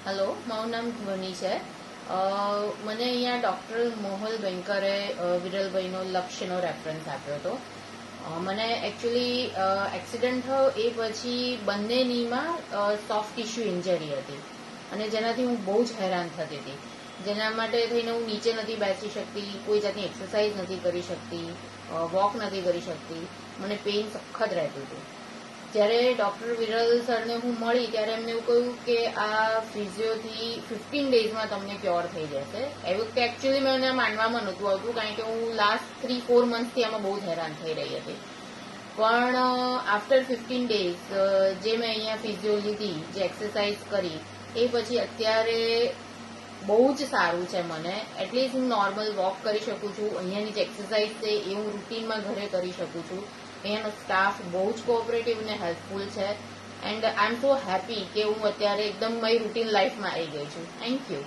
Hello, મારું નામ ધ્વનિ છે. મને અહીંયા ડૉક્ટર મોહલ બેન્કરે વિરલભાઈનો લક્ષ્યનો રેફરન્સ આપ્યો હતો. મને એકચ્યુઅલી એક્સિડન્ટ થયો એ પછી બંને નીમાં સોફ્ટ ટિશ્યુ ઇન્જરી હતી અને જેનાથી હું બહુ જ હેરાન થતી હતી. જેના માટે થઈને હું નીચે નથી બેસી શકતી, કોઈ જાતની એક્સરસાઇઝ નથી કરી શકતી, વોક નથી કરી શકતી. મને પેઇન સખત રહેતું હતું. જ્યારે ડૉક્ટર વિરલ સરને હું મળી ત્યારે એમને એવું કહ્યું કે આ ફિઝિયોથી 15 ડેઝમાં તમને ક્યોર થઈ જશે. એવું કે એકચ્યુઅલી મને માનવામાં નહોતું આવતું, કારણ કે હું લાસ્ટ 3-4 મંથથી આમાં બહુ જ હેરાન થઈ રહી હતી. પણ આફ્ટર 15 ડેઝ જે મેં અહીંયા ફિઝિયો લીધી, જે એક્સરસાઇઝ કરી, એ પછી અત્યારે બહુ જ સારું છે મને. એટલીસ્ટ હું નોર્મલ વોક કરી શકું છું. અહીંયાની જે એક્સરસાઇઝ છે એ હું રૂટીનમાં ઘરે કરી શકું છું. અહીંયાનો સ્ટાફ બહુ જ કોઓપરેટિવ અને હેલ્પફુલ છે. And I M so happy કે હું અત્યારે એકદમ મારી રૂટીન લાઈફમાં આવી ગઈ છું. Thank you.